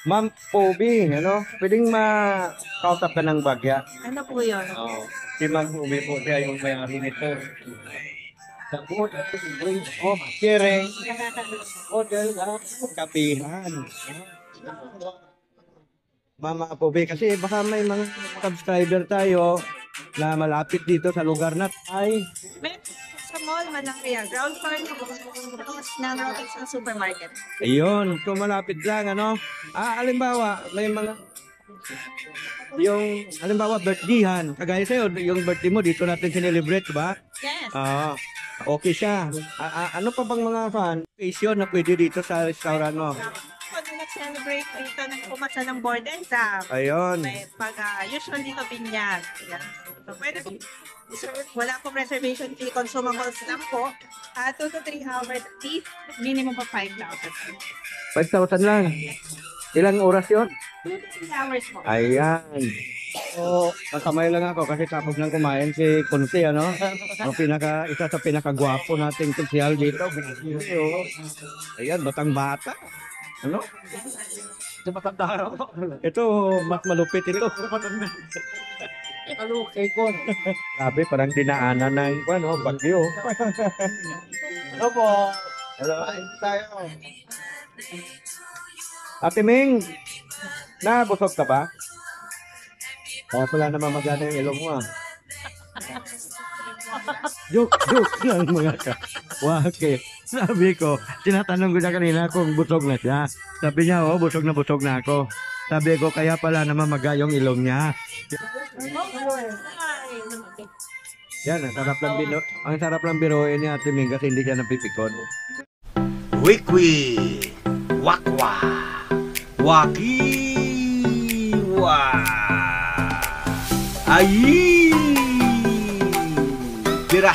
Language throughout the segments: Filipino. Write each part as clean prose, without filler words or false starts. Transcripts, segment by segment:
Ma'am Poby, ano? Pwedeng makausap ka ng bagya? Ano po yun? Oo. Si Ma'am Poby po siya yung may-ari nito. The good bridge of sharing order ng kapihan. Mama Poby, kasi baka may mga subscriber tayo na malapit dito sa lugar na ay May sa mall, Malaya. Ground floor ng Robinsons Supermarket. ayun, kung malapit lang ano. Halimbawa, may mga yung halimbawa birthdayhan, kagaya sa'yo, yung birthday mo dito natin sinelebrate, ba? Yes. Okay siya. Ano pa bang mga occasion na pwede dito sa restaurant mo? Pag nag-celebrate dito ng pumasa ng board exam. Ayun. May pag usually ito binyag. Yan. So, pwede po. Sir, wala pong reservation fee. Consumables lang po. 2 to 3 hours at least. Minimum of 5,000. 5,000 lang. Ilang oras yun? 2 to 3 hours po. Ayan. So, nakamay lang ako kasi tapos lang kumain si Kunsi, ano? Isa sa pinakagwapo nating sosyal dito. Ayan, batang bata. Ano? Ito, mas malupit ito. Grabe, parang dinaanan ng bagyo. Hello po. Hello. Tayo. Ate Ming, nabusog ka ba? Kaya pala naman magana yung ilong mo ah. Joke lang mga ka. Bakit? Sabi ko, tinatanong ko siya kanina kung busog na siya. Sabi niya, busog na ako. Sabi ko, kaya pala naman maga yung ilong niya. Yan, ang sarap lang biruin ni Ate Ming kasi hindi siya napipikon. Wikwi, wakwa, wakiwa, ayi, tira.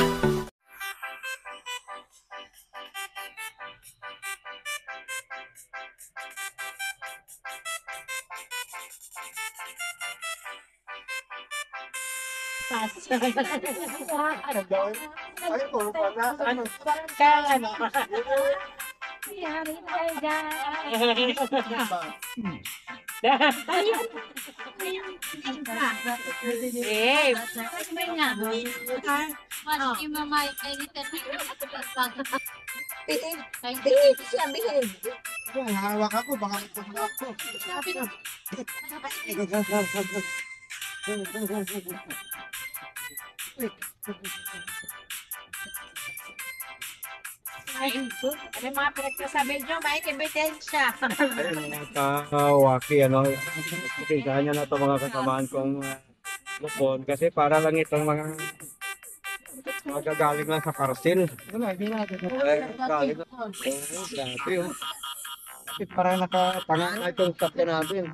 Hawak ako, baka ito ako. Ano mga pinagsasabi nyo? May ebidensya. Ayun mga kawaki, ano, pinsahan niya na ito mga kasamaan kong lupon kasi para lang itong mga magagaling lang sa karsil. Galing lang. Grabe yun. Kasi parang nakatanga na itong sakyan natin.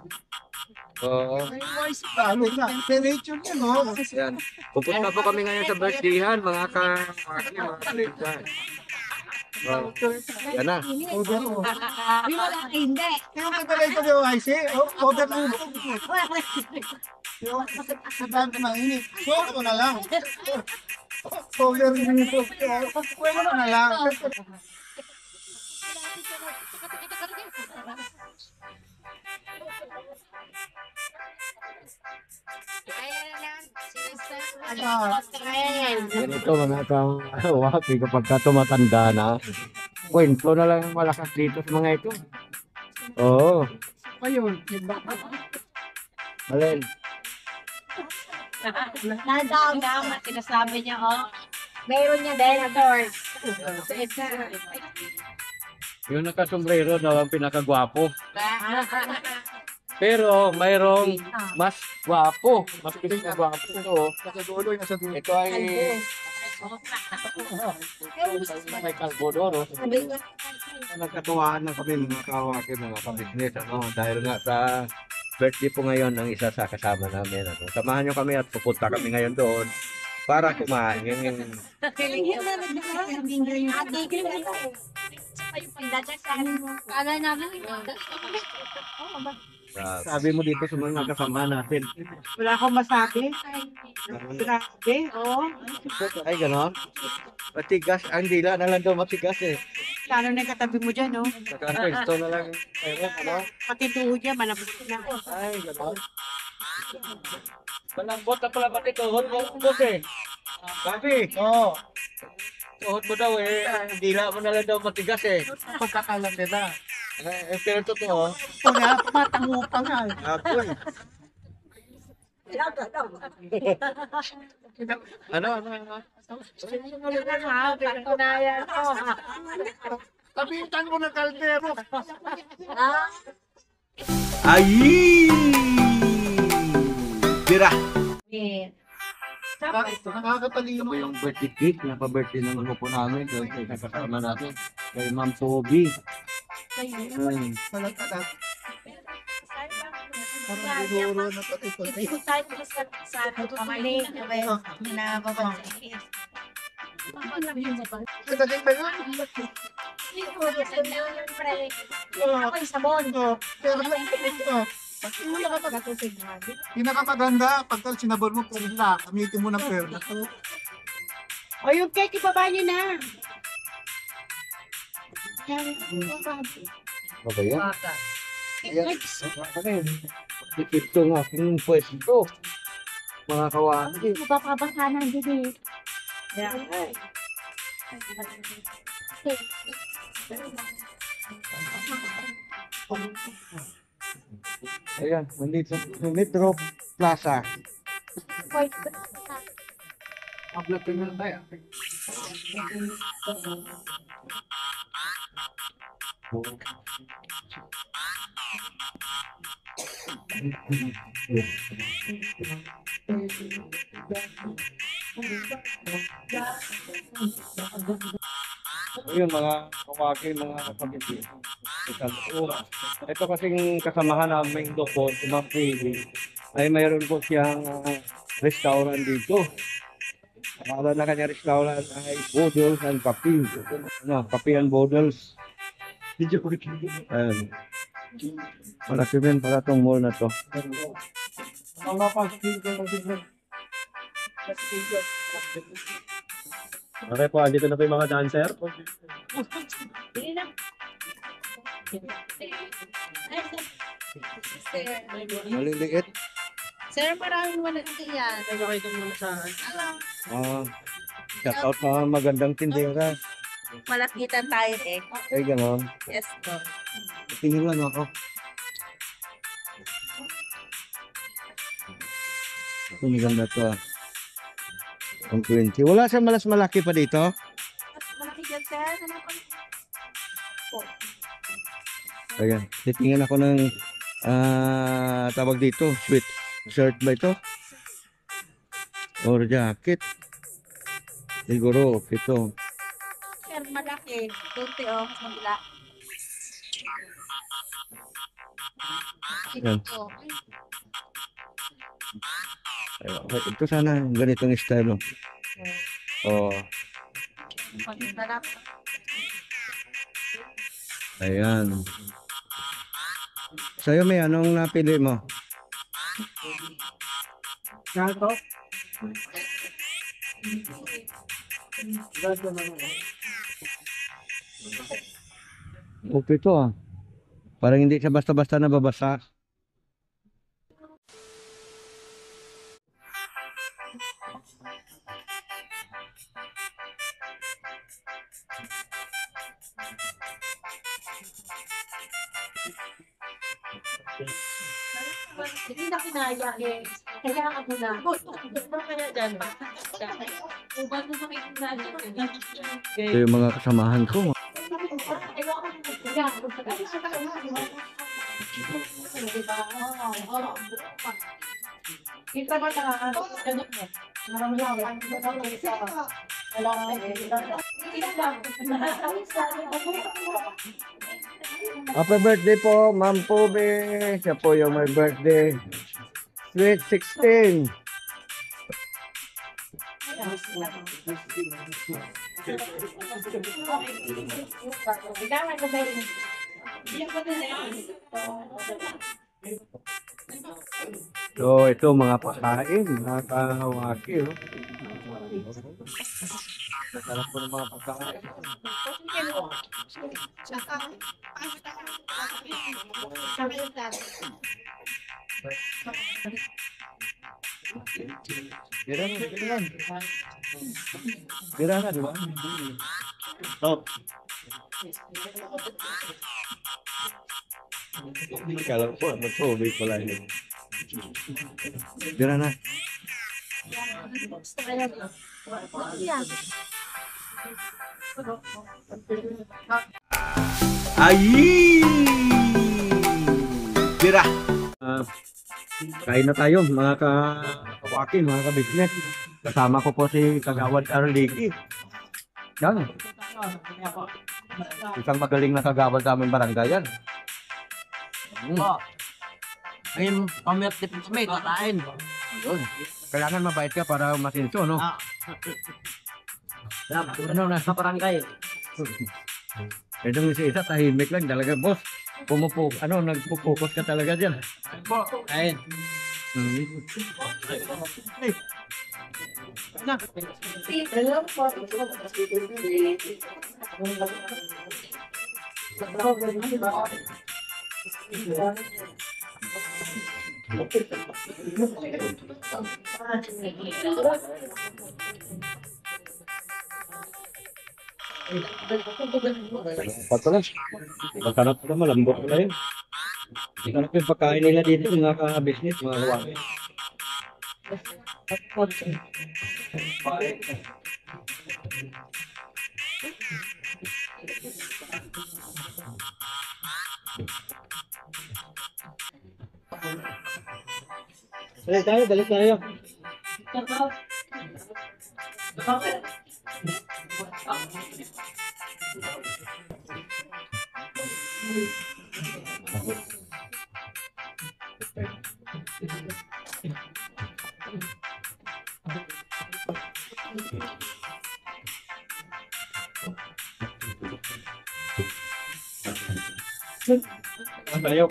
Oo. Ano na? Senator niya, no? Yan. Pupunta po kami ngayon sa birthdayhan, mga kawaki, mga pinsan. Yan na. Hindi. Yung kagala ito yung IC, order mo. Yung sa dami mainit. So, ano na lang. Order mo ito. Pwede mo na lang. Ganito mga kawaki kapag ka tumatanda na. Kwento na lang ang malakas dito sa mga ito. Oo. Ayun. Alin. Nadama, sinasabi niya, mayroon niya dinosaurs. Yung nakasombrero daw ang pinakagwapo. Pero mayroong mas gwapo. Mas pinakagwapo ito. Nasa dulo, nasa dulo. Ito ay may kalbodoro. Nagkatuwaan na kami mga kawaki, mga kabisnes. Dahil nga sa birthday po ngayon ng isa sa kasama namin. Samahan nyo kami at pupunta kami ngayon doon para kumain. Kala namin, Sabi mo dito sa mga kasama natin. Wala akong masabi. Grabe, oh. Ay, ganon. Matigas. Ang dila na lang daw matigas eh. Lalo na yung katabi mo dyan, oh. Naka-pwesto na lang. Ayun, ano? Pati tuhod niya, malambot na. Ay, ganon. Malambot na pala pati tuhod mo, boss eh. Gabi. Oo. Tuhod mo daw eh. Ang dila mo na lang daw matigas eh. Pagkakalam nila. Pero totoo. Kaya tumatango pa nga. Apoy. Ano? Kapitan mo na kaldero. Ay! Tira! Nakakatalino. Ito yung birthday cake na pa-birthday ng grupo namin. Doon kay kasama natin. Kay Ma'am Toby. Malagkatak. Parang dinuro na pati ito. Kadagay ba yun? Pero pinakamaganda, pagka sinabor mo perla, gamitin mo ng perla. O, yung cake, ibaba niyo na. Ano ba yan? Ano yun? Ito ng aking pwesto. Mga kawaki. Mapapabasa na din eh. Ayan, nandito sa Metro Plaza. Upload na lang tayo. Ayun, mga kawaki, mga kapatid. Ito kasing kasamahan namin doon, si Ma'am Pili, ay mayroon po siyang restaurant dito. Ang na kanya restaurant ay Boodles and Kapi. Ano, Kapi and Boodles. Ayan. Malaki din pala itong mall na to. Okay po, andito na po yung mga dancer. Maliliit. Sir, maraming wala yan. Shout out mga magandang tindera. Malakitan tayo eh. Ay, gano'n. Yes po. Tingin lang ako. Ito maganda to. Ang 20. Wala siya malas malaki pa dito. Malaki yan, sir. Ayan. Titingnan ako ng tawag dito. Sweet shirt ba ito? Or jacket. Siguro, ito. Sir, malaki. Kunti oh, magla. Yan. Ito. Ayun. Ito sana, ganitong style. Oh. Magdala. Ayan. Sa'yo, may anong napili mo? Gato? Okay to ah. Parang hindi siya basta-basta nababasa. Hindi na kinaya eh. Kaya ako na. Kaya dyan ba? Kung ba't mo kinaya? Ito yung mga kasamahan ko. Kita ba na ganun mo? Happy birthday po, Ma'am Pobe. Siya po yung may birthday. Sweet 16. So, ito mga pagkain, mga kawaki. Oh. Masarap po ng mga pagkain. Bira na, bira na. Bira na, di ba? Top. Kala ko, mag-tubig pala yun. Bira na. Ay! Bira. Kain na tayo mga kawaki, mga ka-business. Kasama ko po si Kagawad Arliki. Yan. Isang magaling na kagawad sa aming barangay yan. Ayun, pamilya po kami, kakain. Yun. Kailangan mabait ka para masinso, no? Ano, nasa barangay. Itong isa tahimik lang talaga, boss. Nagpupokus ka talaga dyan. Ayun. Patulas. Masarap na malambot na yun. Masarap yung pagkain nila dito, mga ka-business, mga kawaki. Dali tayo.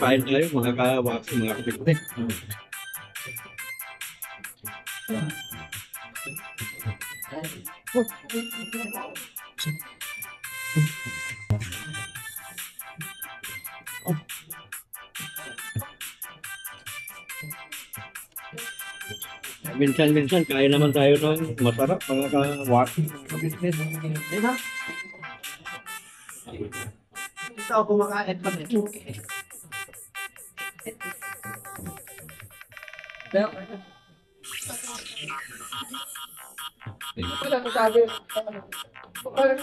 Kain tayo, mga kawaki, mga kapitid. Minsan-minsan, kain naman tayo ng masarap, mga kawaki, mga kapitid. Ito ako kumakain pa rin.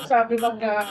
Sabi bang na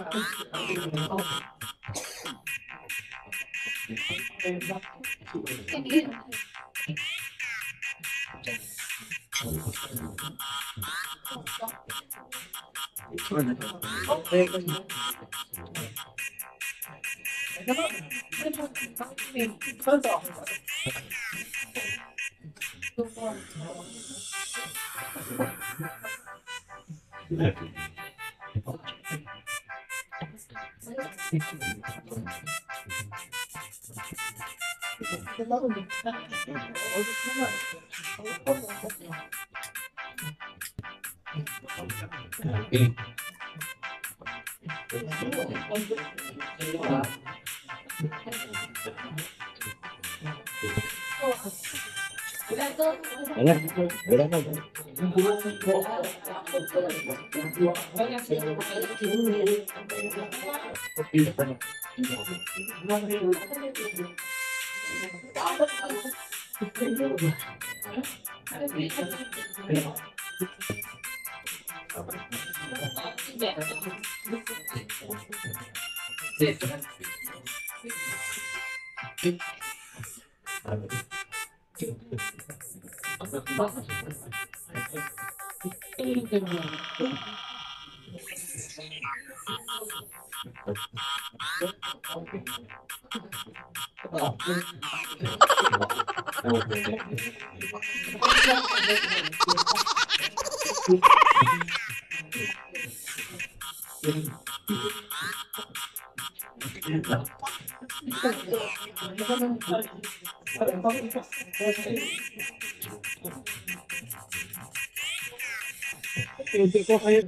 Hindi ko kayo.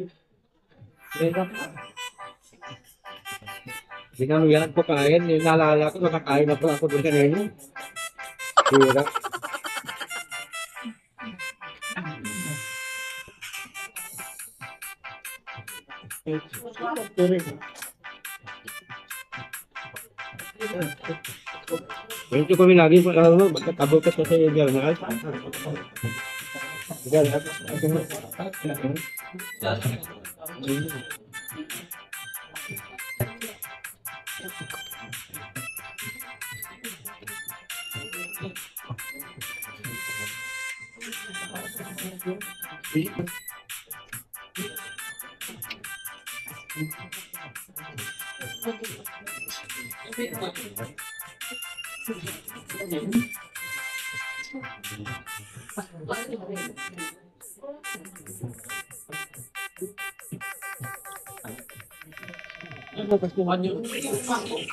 Hindi nga yan ko kain. Nalala ko, nakakain na po ako doon kanina. Hirap. Ito kami lagi po ano, magkatabot ka sa iyo diyan, ha? Diyan,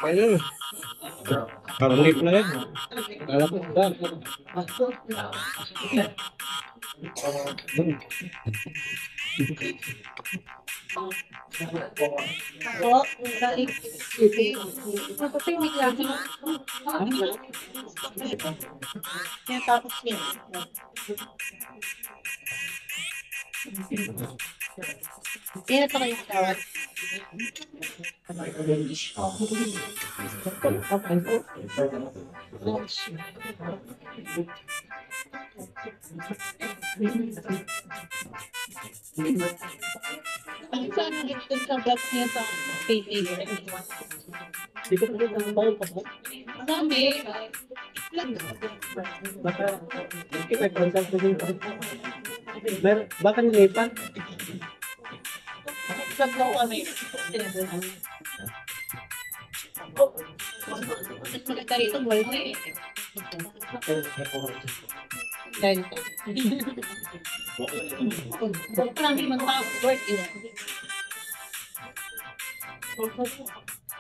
ayun. Karlip na yan. Kala ko ba? Oo, dahil magpapimik lang. Yan tapos yan. Yan ito kayo tawad. Ang saan ang ito sa vlog niya sa PayPay? Hindi ko talaga ng bayan pa po. Sabi, Baka, hindi may consult ko din. Baka nilipan? vlog na kami. Mas maganda rito, wala na eh. Dahil ito. Huwag pa namin mag-work yun.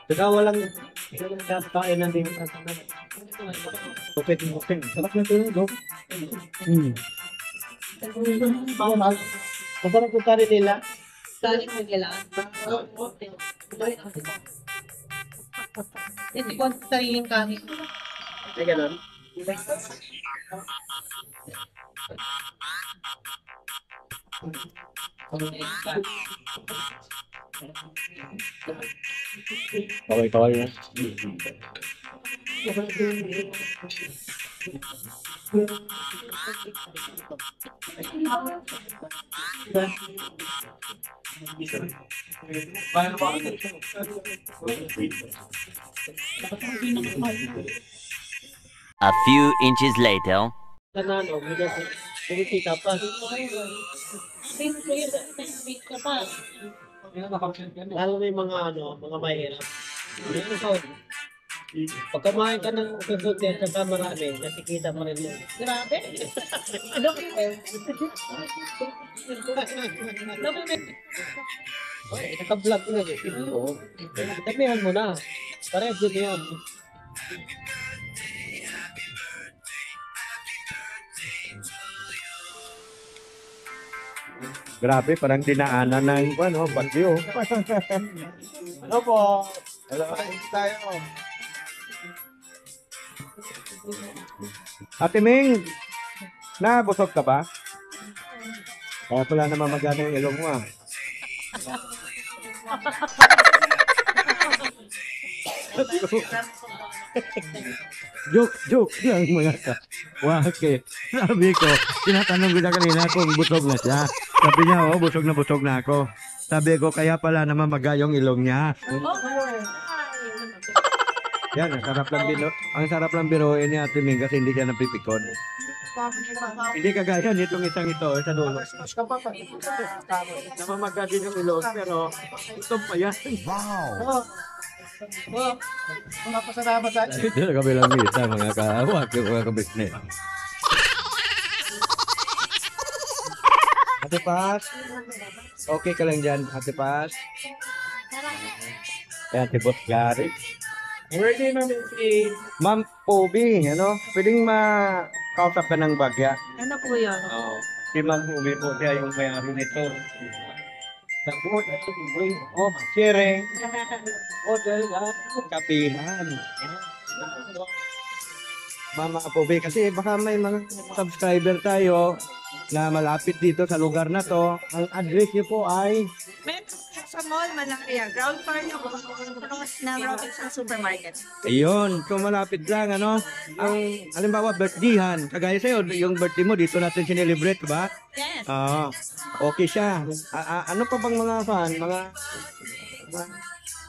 Saka walang kakain ng din. Bukit. Sarap na ito, no? Masarap yung kari nila. Dahil mo nila. Hindi ko ang sariling kami. Ay, ganun. Okay, kawal na. A few inches later. Nanalo, hindi kita pa. Lalo na yung mga mga mahirap. Pag kumain ka ng kusutin sa marami, nasikita mo rin yun. Grabe. Ano ko Okay, naka-vlog ko na eh. Oo. Sabihan mo na. Parehas din yun. Grabe, parang dinaanan ng ano, bagyo. Ano po? Hello, tayo. Ate Ming, nabusog ka ba? Kaya pala naman magana yung ilong mo ah. Joke lang mga ka. Bakit? Sabi ko, tinatanong ko na kanina kung busog na siya. Sabi niya, oh, busog na ako. Sabi ko, kaya pala naman magayong ilong niya. Yan, ang sarap lang biruin ni Ate Ming kasi hindi siya napipikon. Hindi kagaya nitong isang ito sa dulo. Namamaga din yung ilong pero ito pa yan. Oh. Napasalamat sa akin. Ito na kami lang misa mga kaawak, mga kabisnes. Ate Paz, okay ka lang dyan, Ate Paz. Ate Boss Gary. Birthday namin si... Ma'am Pobi, ano? Pwedeng makausap ka ng bagya. Ano po yun? Oo. Si Ma'am Pobi po siya yung may-ari nito. Tapos, oh, sharing. Hotel at kapihan. Mama Pobi, kasi baka may mga subscriber tayo na malapit dito sa lugar na to. Ang address niyo po ay Meron sa mall, Malaya. Ground floor niyo po. Ng Robinson Supermarket. ayun, so malapit lang, ano? Ang, halimbawa, birthdayhan. Kagaya sa'yo, yung birthday mo, dito natin sinelebrate, ba? Yes. Oo. Okay siya. Ano pa bang mga fan? Mga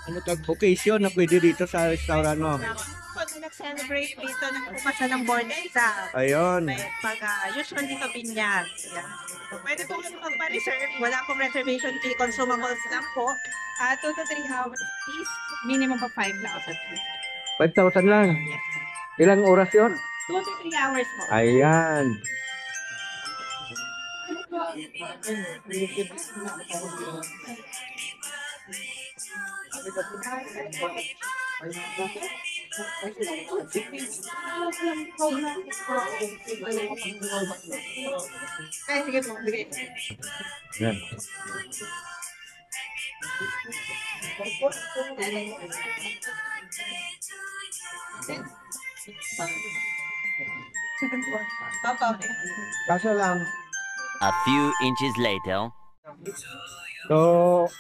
ano tag occasion na pwede dito sa restaurant mo? Pag nag-celebrate dito ng pumasan ng Bornesa. Ayun. Pag usually dito binyag. Yeah. So, pwede po kayo magpa-reserve. Wala pong reservation fee. Consumables lang po. 2 to 3 hours fees. Minimum of 5,000. 5,000 lang. Ilang oras yon? 2 to 3 hours po. Ayan. Ay, sige po. Sige. Yan. Papa. Kaso lang, A few inches later. so,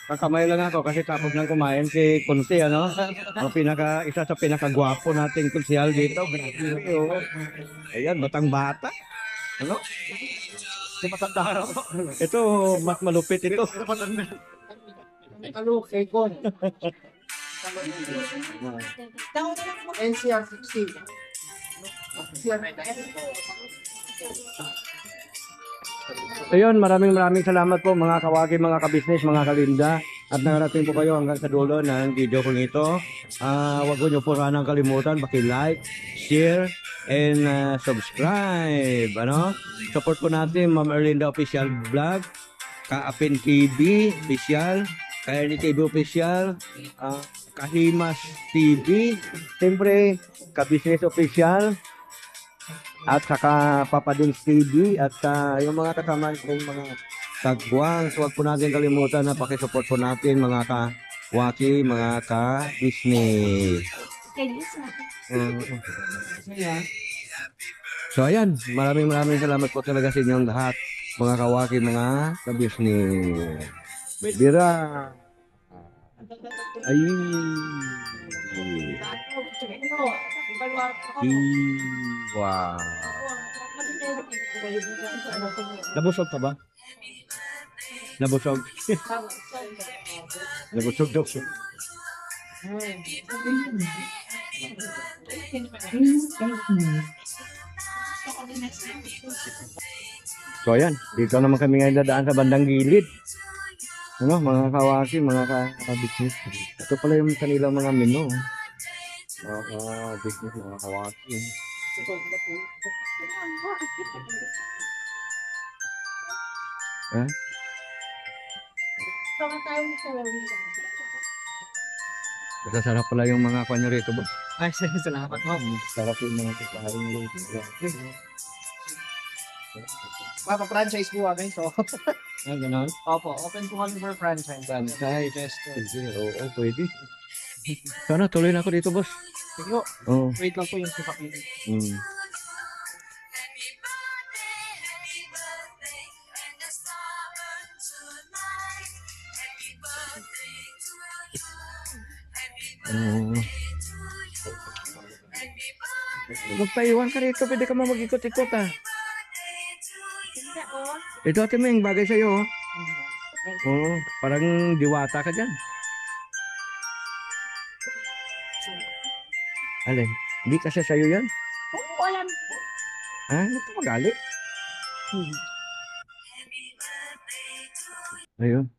kakamay lang ako kasi tapos lang kumain si Kunti, ano? Ang isa sa pinakagwapo nating konsyal dito. Grabe, oh. Ayan, batang bata. Ano? Si matanda raw. Ito, mas malupit ito. Kalukay ko. Taon na lang po. NCR 16. Ayun, maraming salamat po mga kawagi, mga kabisnes, mga kalinda. At narating po kayo hanggang sa dulo ng video ko ito. Huwag nyo po sanang kalimutan, paki-like, share, and subscribe. Ano? Support po natin Ma'am Erlinda Official Vlog, Kaapin TV Official, Kaerni TV Official, Kahimas TV, siyempre Kabisnes Official, at saka Papadins TV, at yung mga kasama kong mga tagwang. So, huwag po natin kalimutan na pakisupport po natin mga ka-waki, mga ka-business. So, ayan. Maraming salamat po talaga sa inyong lahat, mga ka-waki, mga ka-business. Bira. Wow. Nabusog ka ba? Nabusog. Nabusog daw siya. So ayan, dito naman kami ngayon dadaan sa bandang gilid. Ano, mga kawaki, mga ka-business. Ito pala yung kanilang mga menu. Mga ka-business, mga kawaki. Ha? Masasarap pala yung mga kanya rito, boss. Ay, salamat mo. Sarap yung mga kapaharing rito. Mapa-franchise po kami. So, Ganon? opo, open po kami for franchise. Franchise. Oo, pwede. Sana tuloy na ako dito, boss. Sige po, Oo. wait lang po yung sipapin. Magpaiwan ka rito, pwede ka mag-ikot-ikot Ito ate mo yung bagay sa'yo. Oo, parang diwata ka dyan. Alin? Hindi kasi sa'yo yan? Wala. Ito magalit. Ayun.